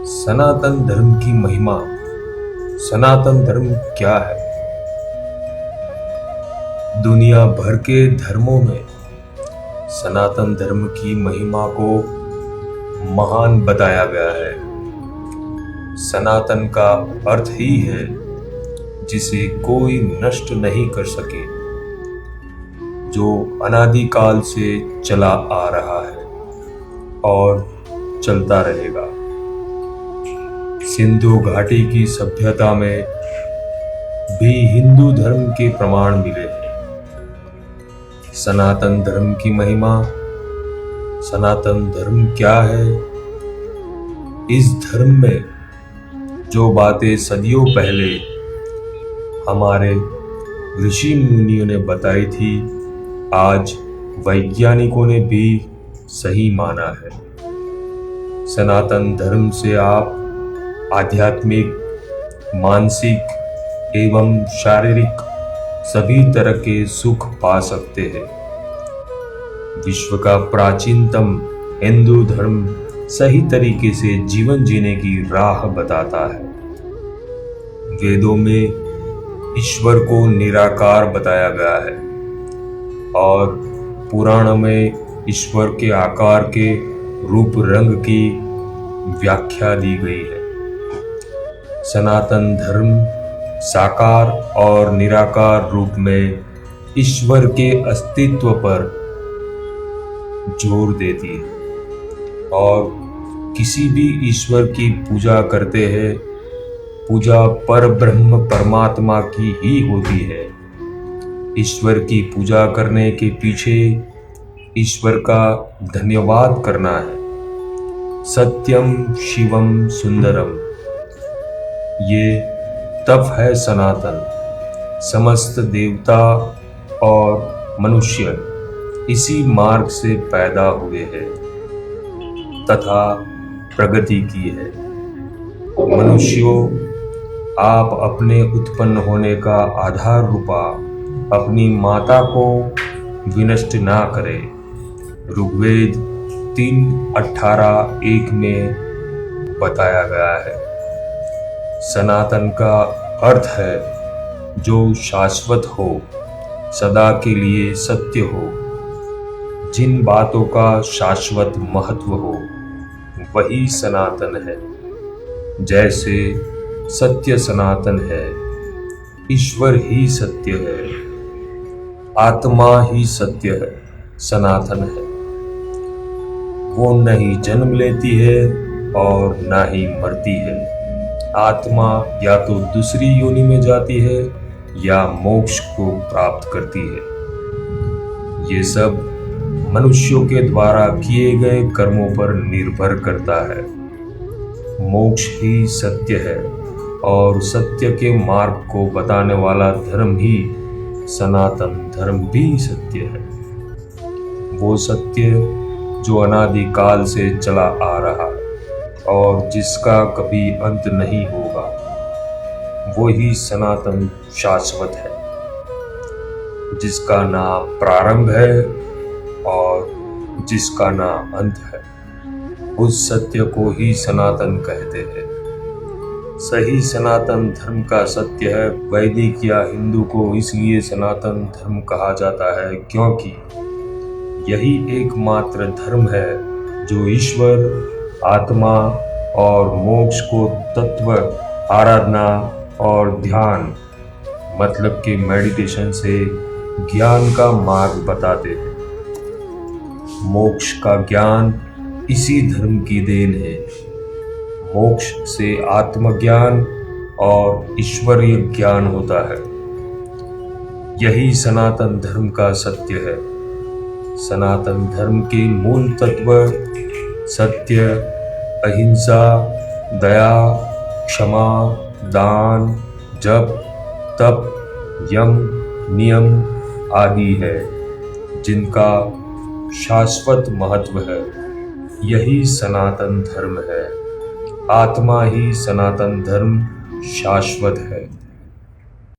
सनातन धर्म की महिमा। सनातन धर्म क्या है? दुनिया भर के धर्मों में सनातन धर्म की महिमा को महान बताया गया है। सनातन का अर्थ ही है जिसे कोई नष्ट नहीं कर सके, जो अनादिकाल से चला आ रहा है और चलता रहेगा। सिंधु घाटी की सभ्यता में भी हिंदू धर्म के प्रमाण मिले हैं। सनातन धर्म की महिमा। सनातन धर्म क्या है? इस धर्म में जो बातें सदियों पहले हमारे ऋषि मुनियों ने बताई थी, आज वैज्ञानिकों ने भी सही माना है। सनातन धर्म से आप आध्यात्मिक, मानसिक एवं शारीरिक सभी तरह के सुख पा सकते हैं। विश्व का प्राचीनतम हिंदू धर्म सही तरीके से जीवन जीने की राह बताता है। वेदों में ईश्वर को निराकार बताया गया है और पुराणों में ईश्वर के आकार के रूप रंग की व्याख्या दी गई है। सनातन धर्म साकार और निराकार रूप में ईश्वर के अस्तित्व पर जोर देती है और किसी भी ईश्वर की पूजा करते हैं, पूजा पर ब्रह्म परमात्मा की ही होती है। ईश्वर की पूजा करने के पीछे ईश्वर का धन्यवाद करना है। सत्यम शिवम सुंदरम, ये तप है सनातन। समस्त देवता और मनुष्य इसी मार्ग से पैदा हुए हैं तथा प्रगति की है। मनुष्यों, आप अपने उत्पन्न होने का आधार रूपा अपनी माता को विनष्ट ना करें। ऋग्वेद 3:18-1 में बताया गया है। सनातन का अर्थ है जो शाश्वत हो, सदा के लिए सत्य हो। जिन बातों का शाश्वत महत्व हो वही सनातन है। जैसे सत्य सनातन है, ईश्वर ही सत्य है, आत्मा ही सत्य है, सनातन है। वो न ही जन्म लेती है और ना ही मरती है। आत्मा या तो दूसरी योनि में जाती है या मोक्ष को प्राप्त करती है। ये सब मनुष्यों के द्वारा किए गए कर्मों पर निर्भर करता है। मोक्ष ही सत्य है और सत्य के मार्ग को बताने वाला धर्म ही सनातन धर्म भी सत्य है। वो सत्य जो अनादिकाल से चला आ रहा है और जिसका कभी अंत नहीं होगा, वो ही सनातन शाश्वत है, जिसका ना प्रारंभ है और जिसका ना अंत है। उस सत्य को ही सनातन कहते हैं। सही सनातन धर्म का सत्य है। वैदिक या हिंदू को इसलिए सनातन धर्म कहा जाता है क्योंकि यही एकमात्र धर्म है जो ईश्वर, आत्मा और मोक्ष को तत्व, आराधना और ध्यान मतलब के मेडिटेशन से ज्ञान का मार्ग बताते हैं। मोक्ष का ज्ञान इसी धर्म की देन है। मोक्ष से आत्मज्ञान और ईश्वरीय ज्ञान होता है। यही सनातन धर्म का सत्य है। सनातन धर्म के मूल तत्व सत्य, अहिंसा, दया, क्षमा, दान, जप, तप, यम, नियम आदि है, जिनका शाश्वत महत्व है। यही सनातन धर्म है। आत्मा ही सनातन धर्म शाश्वत है।